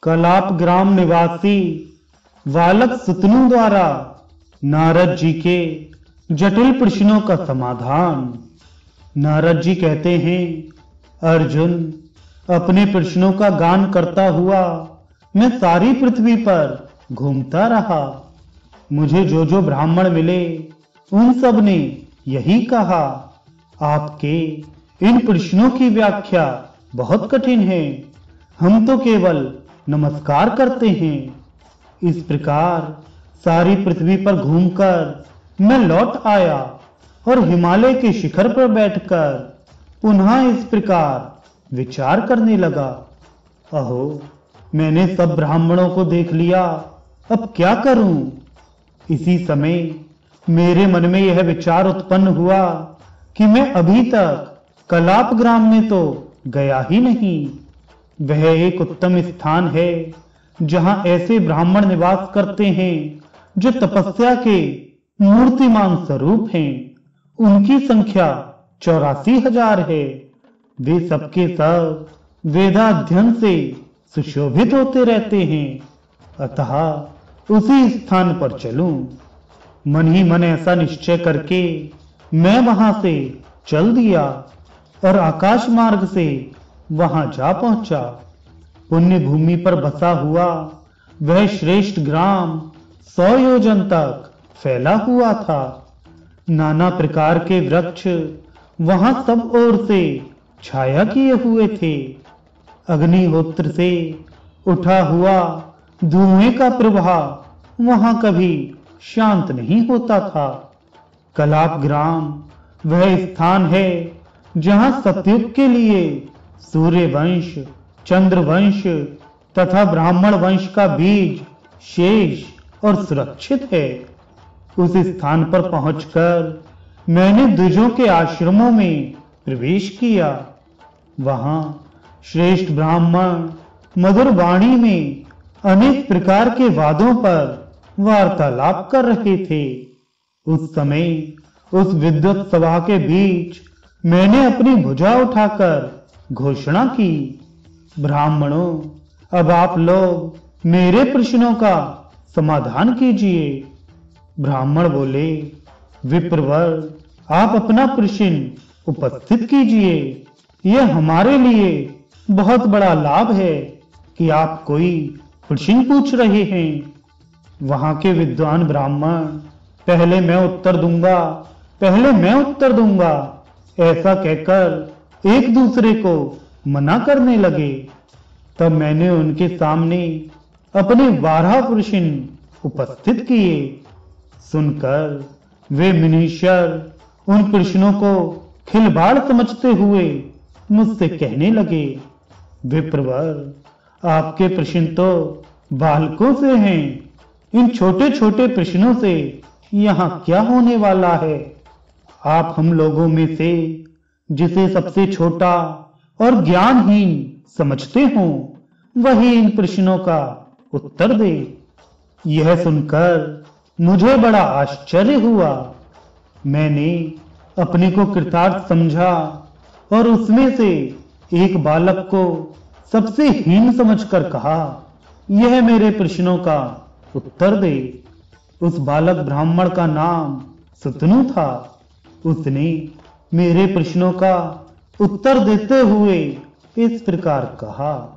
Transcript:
कलाप ग्राम निवासी बालक सुतनु द्वारा नारद जी के जटिल प्रश्नों का समाधान। नारद जी कहते हैं, अर्जुन, अपने प्रश्नों का गान करता हुआ मैं सारी पृथ्वी पर घूमता रहा। मुझे जो जो ब्राह्मण मिले उन सब ने यही कहा, आपके इन प्रश्नों की व्याख्या बहुत कठिन है, हम तो केवल नमस्कार करते हैं। इस प्रकार सारी पृथ्वी पर घूमकर मैं लौट आया और हिमालय के शिखर पर बैठकर पुनः इस प्रकार विचार करने लगा, अहो, मैंने सब ब्राह्मणों को देख लिया, अब क्या करूं? इसी समय मेरे मन में यह विचार उत्पन्न हुआ कि मैं अभी तक कलाप ग्राम में तो गया ही नहीं। वह एक उत्तम स्थान है जहां ऐसे ब्राह्मण निवास करते हैं जो तपस्या के मूर्तिमान स्वरूप हैं। उनकी संख्या 84,000 है। वे सबके सब वेदाध्ययन से सुशोभित होते रहते हैं, अतः उसी स्थान पर चलूं। मन ही मन ऐसा निश्चय करके मैं वहां से चल दिया और आकाश मार्ग से वहां जा पहुंचा। पुण्य भूमि पर बसा हुआ वह श्रेष्ठ ग्राम 100 योजन तक फैला हुआ था। नाना प्रकार के वृक्ष वहां सब ओर से छाया किए हुए थे। अग्निहोत्र से उठा हुआ धुएं का प्रवाह वहां कभी शांत नहीं होता था। कलाप ग्राम वह स्थान है जहां सतयुग के लिए सूर्य वंश, चंद्र वंश तथा ब्राह्मण वंश का बीज शेष और सुरक्षित है। उस स्थान पर पहुंचकर मैंने द्विजों के आश्रमों में प्रवेश किया। वहां श्रेष्ठ ब्राह्मण मधुर वाणी में अनेक प्रकार के वादों पर वार्तालाप कर रहे थे। उस समय उस विद्वत सभा के बीच मैंने अपनी भुजा उठाकर घोषणा की, ब्राह्मणों, अब आप लोग मेरे प्रश्नों का समाधान कीजिए। ब्राह्मण बोले, विप्रवर, आप अपना प्रश्न उपस्थित कीजिए। यह हमारे लिए बहुत बड़ा लाभ है कि आप कोई प्रश्न पूछ रहे हैं। वहां के विद्वान ब्राह्मण, पहले मैं उत्तर दूंगा, पहले मैं उत्तर दूंगा, ऐसा कहकर एक दूसरे को मना करने लगे। तब मैंने उनके सामने अपने 12 प्रश्न उपस्थित किए। सुनकर वे मुनीश्वर उन प्रश्नों को खिलवाड़ समझते हुए मुझसे कहने लगे, विप्रवर, आपके प्रश्न तो बालकों से हैं। इन छोटे छोटे प्रश्नों से यहाँ क्या होने वाला है? आप हम लोगों में से जिसे सबसे छोटा और ज्ञानहीन समझते हो वही इन प्रश्नों का उत्तर दे। यह सुनकर मुझे बड़ा आश्चर्य हुआ। मैंने अपने को कृतार्थ समझा और उसमें से एक बालक को सबसे हीन समझकर कहा, यह मेरे प्रश्नों का उत्तर दे। उस बालक ब्राह्मण का नाम सुतनु था। उसने मेरे प्रश्नों का उत्तर देते हुए इस प्रकार कहा,